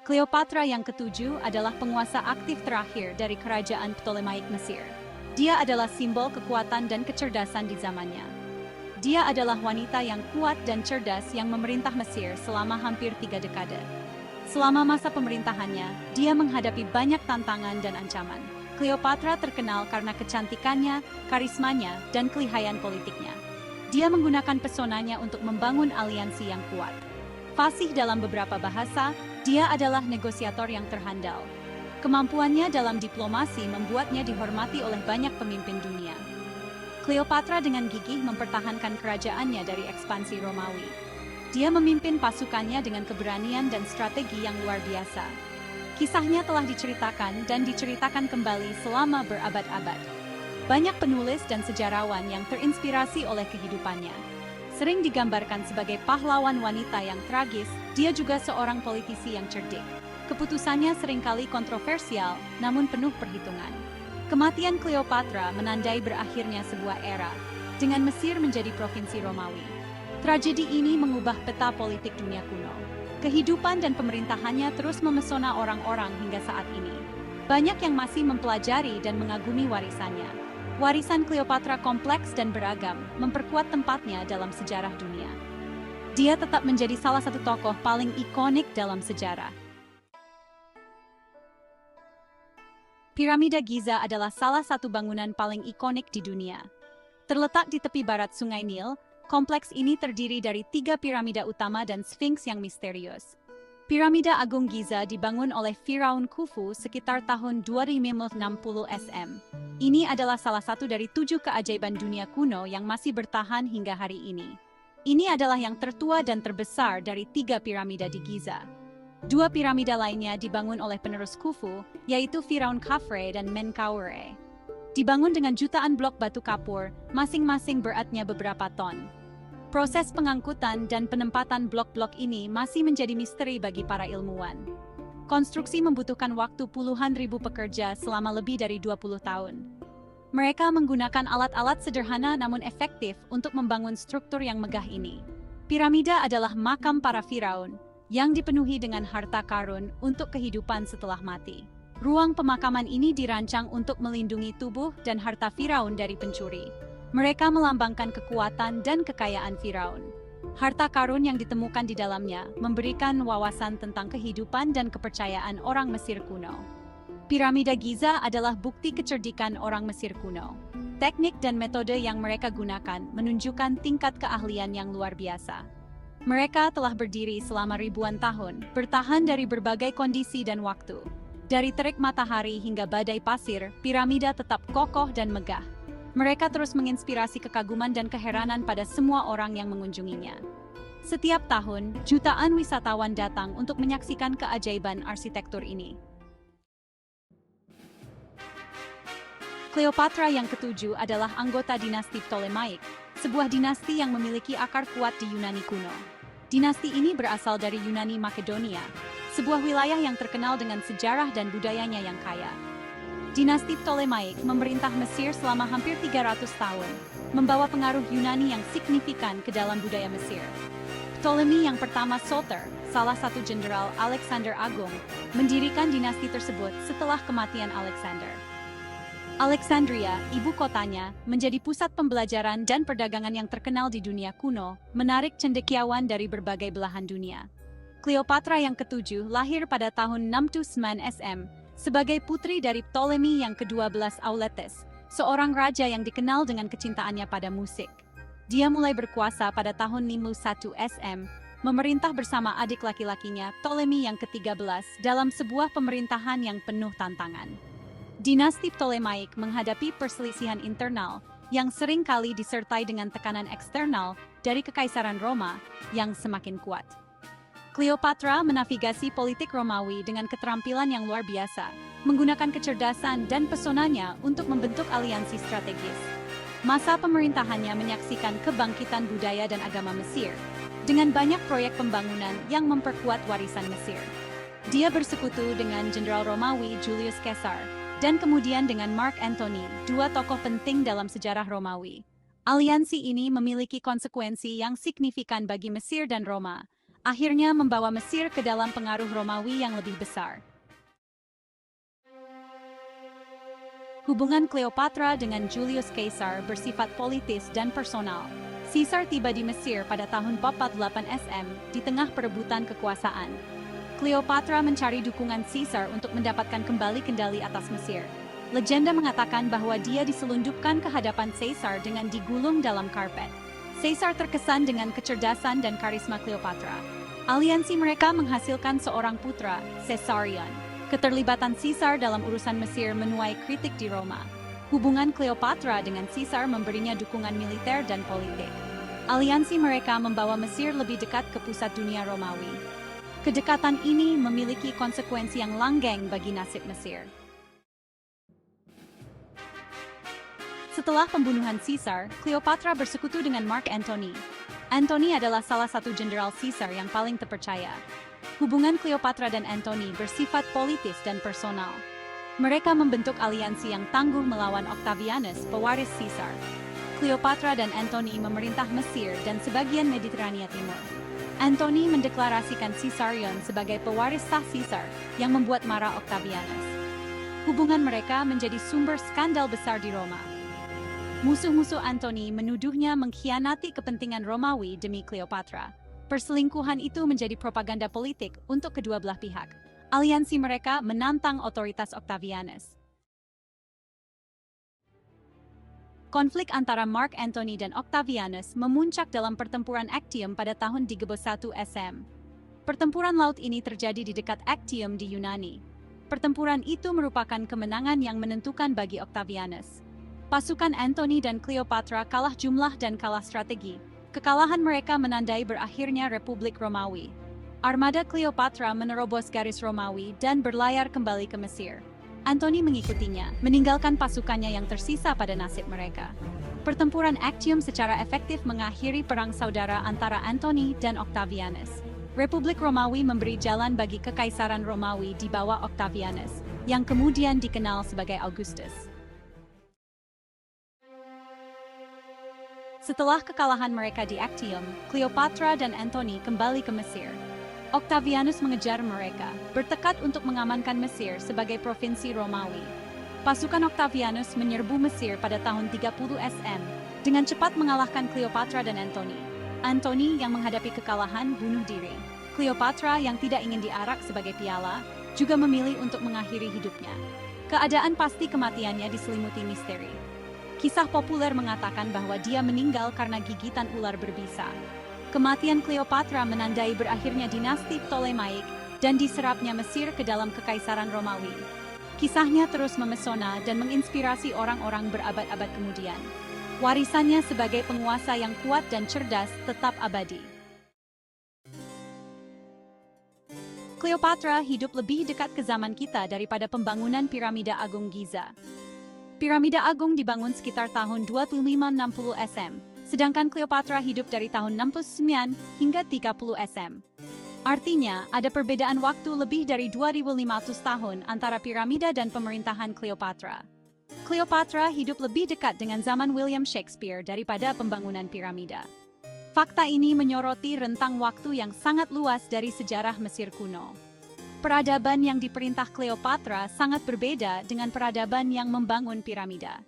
Cleopatra yang ketujuh adalah penguasa aktif terakhir dari kerajaan Ptolemaic Mesir. Dia adalah simbol kekuatan dan kecerdasan di zamannya. Dia adalah wanita yang kuat dan cerdas yang memerintah Mesir selama hampir 3 dekade. Selama masa pemerintahannya, dia menghadapi banyak tantangan dan ancaman. Cleopatra terkenal karena kecantikannya, karismanya, dan kelihayan politiknya. Dia menggunakan pesonanya untuk membangun aliansi yang kuat. Fasih dalam beberapa bahasa, dia adalah negosiator yang terhandal. Kemampuannya dalam diplomasi membuatnya dihormati oleh banyak pemimpin dunia. Cleopatra dengan gigih mempertahankan kerajaannya dari ekspansi Romawi. Dia memimpin pasukannya dengan keberanian dan strategi yang luar biasa. Kisahnya telah diceritakan dan diceritakan kembali selama berabad-abad. Banyak penulis dan sejarawan yang terinspirasi oleh kehidupannya. Sering digambarkan sebagai pahlawan wanita yang tragis, dia juga seorang politisi yang cerdik. Keputusannya seringkali kontroversial, namun penuh perhitungan. Kematian Cleopatra menandai berakhirnya sebuah era, dengan Mesir menjadi provinsi Romawi. Tragedi ini mengubah peta politik dunia kuno. Kehidupan dan pemerintahannya terus memesona orang-orang hingga saat ini. Banyak yang masih mempelajari dan mengagumi warisannya. Warisan Cleopatra kompleks dan beragam, memperkuat tempatnya dalam sejarah dunia. Dia tetap menjadi salah satu tokoh paling ikonik dalam sejarah. Piramida Giza adalah salah satu bangunan paling ikonik di dunia. Terletak di tepi barat Sungai Nil, kompleks ini terdiri dari 3 piramida utama dan Sphinx yang misterius. Piramida Agung Giza dibangun oleh Firaun Khufu sekitar tahun 2060 SM. Ini adalah salah satu dari 7 keajaiban dunia kuno yang masih bertahan hingga hari ini. Ini adalah yang tertua dan terbesar dari 3 piramida di Giza. 2 piramida lainnya dibangun oleh penerus Khufu, yaitu Firaun Khafre dan Menkaure. Dibangun dengan jutaan blok batu kapur, masing-masing beratnya beberapa ton. Proses pengangkutan dan penempatan blok-blok ini masih menjadi misteri bagi para ilmuwan. Konstruksi membutuhkan waktu puluhan ribu pekerja selama lebih dari 20 tahun. Mereka menggunakan alat-alat sederhana namun efektif untuk membangun struktur yang megah ini. Piramida adalah makam para firaun, yang dipenuhi dengan harta karun untuk kehidupan setelah mati. Ruang pemakaman ini dirancang untuk melindungi tubuh dan harta firaun dari pencuri. Mereka melambangkan kekuatan dan kekayaan Firaun. Harta karun yang ditemukan di dalamnya memberikan wawasan tentang kehidupan dan kepercayaan orang Mesir kuno. Piramida Giza adalah bukti kecerdikan orang Mesir kuno. Teknik dan metode yang mereka gunakan menunjukkan tingkat keahlian yang luar biasa. Mereka telah berdiri selama ribuan tahun, bertahan dari berbagai kondisi dan waktu. Dari terik matahari hingga badai pasir, piramida tetap kokoh dan megah. Mereka terus menginspirasi kekaguman dan keheranan pada semua orang yang mengunjunginya. Setiap tahun, jutaan wisatawan datang untuk menyaksikan keajaiban arsitektur ini. Cleopatra yang ketujuh adalah anggota dinasti Ptolemaic, sebuah dinasti yang memiliki akar kuat di Yunani kuno. Dinasti ini berasal dari Yunani Makedonia, sebuah wilayah yang terkenal dengan sejarah dan budayanya yang kaya. Dinasti Ptolemaic memerintah Mesir selama hampir 300 tahun, membawa pengaruh Yunani yang signifikan ke dalam budaya Mesir. Ptolemy yang pertama Soter, salah satu jenderal Alexander Agung, mendirikan dinasti tersebut setelah kematian Alexander. Alexandria, ibu kotanya, menjadi pusat pembelajaran dan perdagangan yang terkenal di dunia kuno, menarik cendekiawan dari berbagai belahan dunia. Cleopatra yang ketujuh lahir pada tahun 629 SM, sebagai putri dari Ptolemy yang ke-12 Auletes, seorang raja yang dikenal dengan kecintaannya pada musik. Dia mulai berkuasa pada tahun 51 SM, memerintah bersama adik laki-lakinya Ptolemy yang ke-13 dalam sebuah pemerintahan yang penuh tantangan. Dinasti Ptolemaic menghadapi perselisihan internal yang sering kali disertai dengan tekanan eksternal dari Kekaisaran Roma yang semakin kuat. Cleopatra menavigasi politik Romawi dengan keterampilan yang luar biasa, menggunakan kecerdasan dan pesonanya untuk membentuk aliansi strategis. Masa pemerintahannya menyaksikan kebangkitan budaya dan agama Mesir, dengan banyak proyek pembangunan yang memperkuat warisan Mesir. Dia bersekutu dengan Jenderal Romawi Julius Caesar, dan kemudian dengan Mark Antony, 2 tokoh penting dalam sejarah Romawi. Aliansi ini memiliki konsekuensi yang signifikan bagi Mesir dan Roma. akhirnya membawa Mesir ke dalam pengaruh Romawi yang lebih besar. Hubungan Cleopatra dengan Julius Caesar bersifat politis dan personal. Caesar tiba di Mesir pada tahun 48 SM di tengah perebutan kekuasaan. Cleopatra mencari dukungan Caesar untuk mendapatkan kembali kendali atas Mesir. Legenda mengatakan bahwa dia diselundupkan ke hadapan Caesar dengan digulung dalam karpet. Caesar terkesan dengan kecerdasan dan karisma Cleopatra. Aliansi mereka menghasilkan seorang putra, Caesarion. Keterlibatan Caesar dalam urusan Mesir menuai kritik di Roma. Hubungan Cleopatra dengan Caesar memberinya dukungan militer dan politik. Aliansi mereka membawa Mesir lebih dekat ke pusat dunia Romawi. Kedekatan ini memiliki konsekuensi yang langgeng bagi nasib Mesir. Setelah pembunuhan Caesar, Cleopatra bersekutu dengan Mark Antony. Antony adalah salah satu jenderal Caesar yang paling terpercaya. Hubungan Cleopatra dan Antony bersifat politis dan personal. Mereka membentuk aliansi yang tangguh melawan Octavianus, pewaris Caesar. Cleopatra dan Antony memerintah Mesir dan sebagian Mediterania Timur. Antony mendeklarasikan Caesarion sebagai pewaris sah Caesar yang membuat marah Octavianus. Hubungan mereka menjadi sumber skandal besar di Roma. Musuh-musuh Antony menuduhnya mengkhianati kepentingan Romawi demi Cleopatra. Perselingkuhan itu menjadi propaganda politik untuk kedua belah pihak. Aliansi mereka menantang otoritas Octavianus. Konflik antara Mark Antony dan Octavianus memuncak dalam pertempuran Actium pada tahun 31 SM. Pertempuran laut ini terjadi di dekat Actium di Yunani. Pertempuran itu merupakan kemenangan yang menentukan bagi Octavianus. Pasukan Antony dan Cleopatra kalah jumlah dan kalah strategi. Kekalahan mereka menandai berakhirnya Republik Romawi. Armada Cleopatra menerobos garis Romawi dan berlayar kembali ke Mesir. Antony mengikutinya, meninggalkan pasukannya yang tersisa pada nasib mereka. Pertempuran Actium secara efektif mengakhiri perang saudara antara Antony dan Octavianus. Republik Romawi memberi jalan bagi Kekaisaran Romawi di bawah Octavianus, yang kemudian dikenal sebagai Augustus. Setelah kekalahan mereka di Actium, Cleopatra dan Antony kembali ke Mesir. Octavianus mengejar mereka, bertekad untuk mengamankan Mesir sebagai provinsi Romawi. Pasukan Octavianus menyerbu Mesir pada tahun 30 SM, dengan cepat mengalahkan Cleopatra dan Antony. Antony yang menghadapi kekalahan bunuh diri. Cleopatra yang tidak ingin diarak sebagai piala, juga memilih untuk mengakhiri hidupnya. Keadaan pasti kematiannya diselimuti misteri. Kisah populer mengatakan bahwa dia meninggal karena gigitan ular berbisa. Kematian Cleopatra menandai berakhirnya dinasti Ptolemaik dan diserapnya Mesir ke dalam Kekaisaran Romawi. Kisahnya terus memesona dan menginspirasi orang-orang berabad-abad kemudian. Warisannya sebagai penguasa yang kuat dan cerdas tetap abadi. Cleopatra hidup lebih dekat ke zaman kita daripada pembangunan Piramida Agung Giza. Piramida Agung dibangun sekitar tahun 2560 SM, sedangkan Cleopatra hidup dari tahun 69 hingga 30 SM. Artinya, ada perbedaan waktu lebih dari 2500 tahun antara piramida dan pemerintahan Cleopatra. Cleopatra hidup lebih dekat dengan zaman William Shakespeare daripada pembangunan piramida. Fakta ini menyoroti rentang waktu yang sangat luas dari sejarah Mesir kuno. Peradaban yang diperintah Cleopatra sangat berbeda dengan peradaban yang membangun piramida.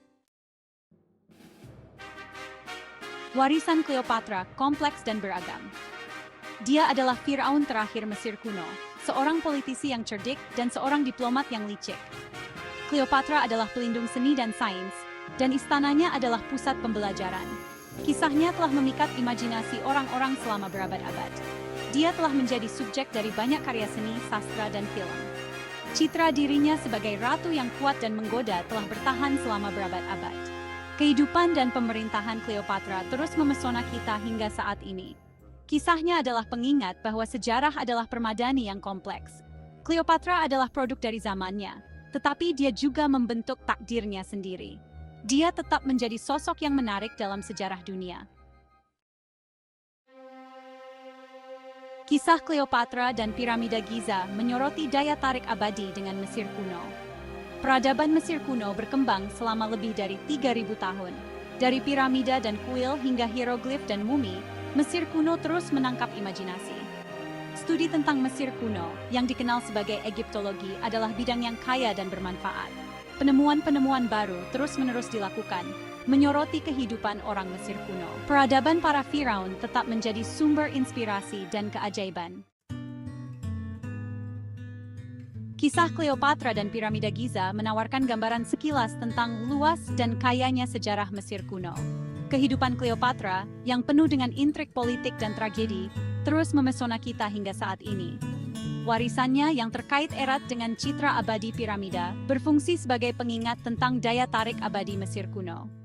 Warisan Cleopatra kompleks dan beragam. Dia adalah Firaun terakhir Mesir kuno, seorang politisi yang cerdik dan seorang diplomat yang licik. Cleopatra adalah pelindung seni dan sains, dan istananya adalah pusat pembelajaran. Kisahnya telah memikat imajinasi orang-orang selama berabad-abad. Dia telah menjadi subjek dari banyak karya seni, sastra, dan film. Citra dirinya sebagai ratu yang kuat dan menggoda telah bertahan selama berabad-abad. Kehidupan dan pemerintahan Cleopatra terus memesona kita hingga saat ini. Kisahnya adalah pengingat bahwa sejarah adalah permadani yang kompleks. Cleopatra adalah produk dari zamannya, tetapi dia juga membentuk takdirnya sendiri. Dia tetap menjadi sosok yang menarik dalam sejarah dunia. Kisah Cleopatra dan Piramida Giza menyoroti daya tarik abadi dengan Mesir kuno. Peradaban Mesir kuno berkembang selama lebih dari 3000 tahun. Dari piramida dan kuil hingga hieroglif dan mumi, Mesir kuno terus menangkap imajinasi. Studi tentang Mesir kuno, yang dikenal sebagai Egiptologi, adalah bidang yang kaya dan bermanfaat. Penemuan-penemuan baru terus-menerus dilakukan, menyoroti kehidupan orang Mesir kuno. Peradaban para Firaun tetap menjadi sumber inspirasi dan keajaiban. Kisah Cleopatra dan Piramida Giza menawarkan gambaran sekilas tentang luas dan kayanya sejarah Mesir kuno. Kehidupan Cleopatra, yang penuh dengan intrik politik dan tragedi, terus memesona kita hingga saat ini. Warisannya yang terkait erat dengan citra abadi piramida berfungsi sebagai pengingat tentang daya tarik abadi Mesir kuno.